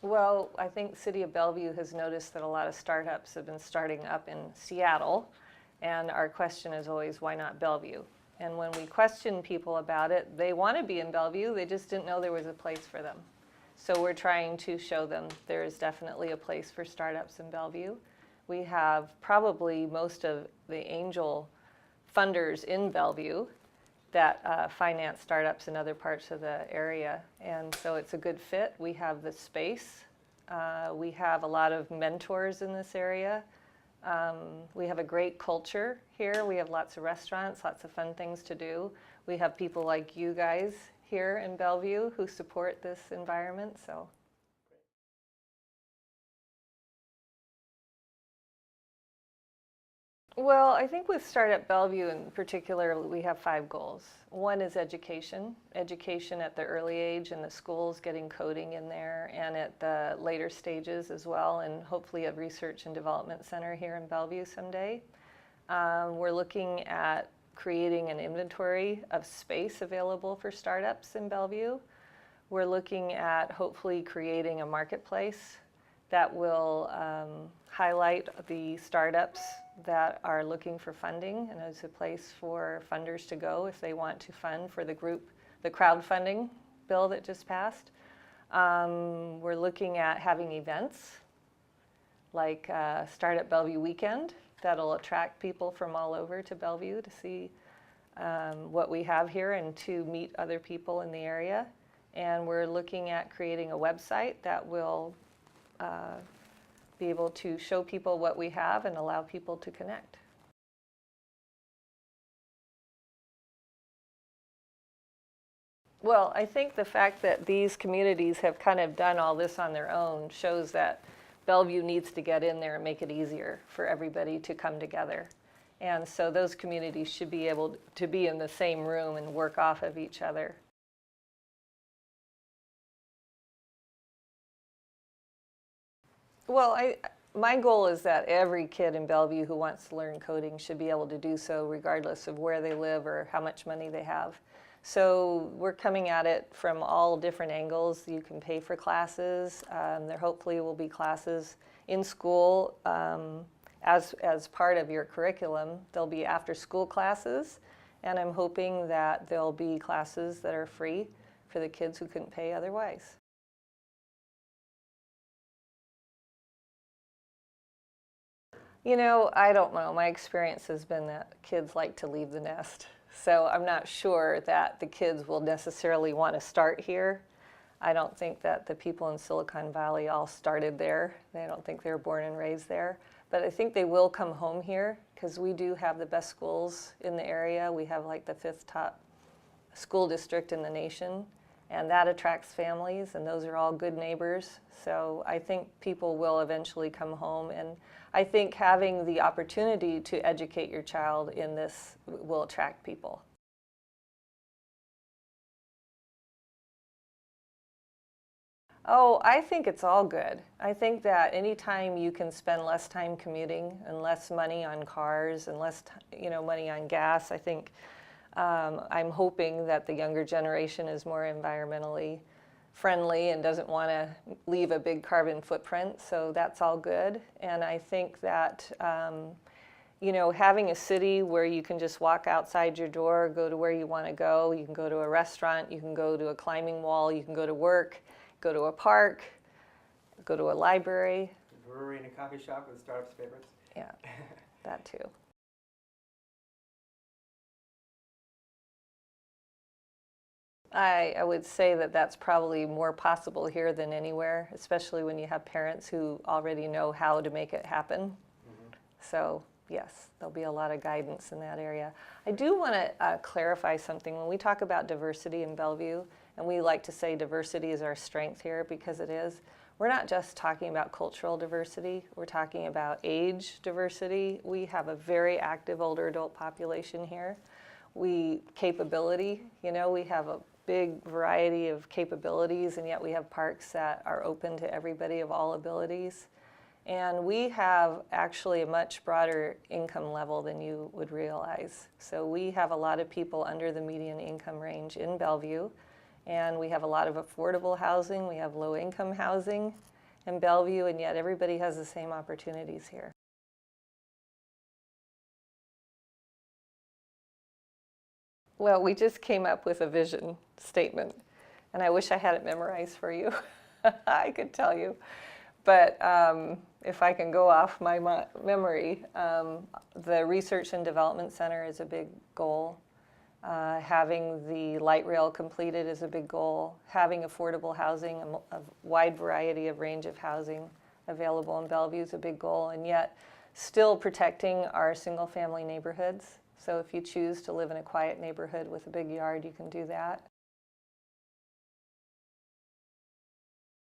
Well, I think City of Bellevue has noticed that a lot of startups have been starting up in Seattle, and our question is always, why not Bellevue? And when we question people about it, they want to be in Bellevue, they just didn't know there was a place for them. So we're trying to show them there is definitely a place for startups in Bellevue. We have probably most of the angel funders in Bellevue that finance startups in other parts of the area. And so it's a good fit. We have the space. We have a lot of mentors in this area. We have a great culture here. We have lots of restaurants, lots of fun things to do. We have people like you guys here in Bellevue who support this environment. So. Well, I think with Startup Bellevue in particular, we have 5 goals. One is education at the early age in the schools, getting coding in there, and at the later stages as well, and hopefully a research and development center here in Bellevue someday. We're looking at creating an inventory of space available for startups in Bellevue. We're looking at hopefully creating a marketplace that will highlight the startups that are looking for funding, and as a place for funders to go if they want to fund for the crowdfunding bill that just passed. We're looking at having events like Startup Bellevue Weekend that'll attract people from all over to Bellevue to see what we have here and to meet other people in the area. And we're looking at creating a website that will be able to show people what we have and allow people to connect. Well, I think the fact that these communities have kind of done all this on their own shows that Bellevue needs to get in there and make it easier for everybody to come together. And so those communities should be able to be in the same room and work off of each other. Well, my goal is that every kid in Bellevue who wants to learn coding should be able to do so regardless of where they live or how much money they have. So we're coming at it from all different angles. You can pay for classes. There hopefully will be classes in school as part of your curriculum. There'll be after-school classes, and I'm hoping that there'll be classes that are free for the kids who couldn't pay otherwise. You know, I don't know. My experience has been that kids like to leave the nest. So I'm not sure that the kids will necessarily want to start here. I don't think that the people in Silicon Valley all started there. I don't think they were born and raised there. But I think they will come home here because we do have the best schools in the area. We have like the 5th top school district in the nation. And that attracts families, and those are all good neighbors. So I think people will eventually come home, and I think having the opportunity to educate your child in this will attract people. Oh, I think it's all good. I think that anytime you can spend less time commuting and less money on cars and less, money on gas, I think I'm hoping that the younger generation is more environmentally friendly and doesn't want to leave a big carbon footprint, so that's all good. And I think that, having a city where you can just walk outside your door, go to where you want to go, you can go to a restaurant, you can go to a climbing wall, you can go to work, go to a park, go to a library. A brewery and a coffee shop with startups' favorites. Yeah, that too. I would say that that's probably more possible here than anywhere, especially when you have parents who already know how to make it happen. Mm-hmm. So yes, there'll be a lot of guidance in that area. I do want to clarify something. When we talk about diversity in Bellevue, and we like to say diversity is our strength here because it is, we're not just talking about cultural diversity, we're talking about age diversity. We have a very active older adult population here. Capability, we have a big variety of capabilities, and yet we have parks that are open to everybody of all abilities. And we have actually a much broader income level than you would realize. So we have a lot of people under the median income range in Bellevue, And we have a lot of affordable housing, we have low-income housing in Bellevue, and yet everybody has the same opportunities here. Well, we just came up with a vision statement, and I wish I had it memorized for you. I could tell you. But if I can go off my memory, the Research and Development Center is a big goal. Having the light rail completed is a big goal. Having affordable housing, a wide variety of range of housing available in Bellevue is a big goal, and yet still protecting our single-family neighborhoods. So if you choose to live in a quiet neighborhood with a big yard, you can do that.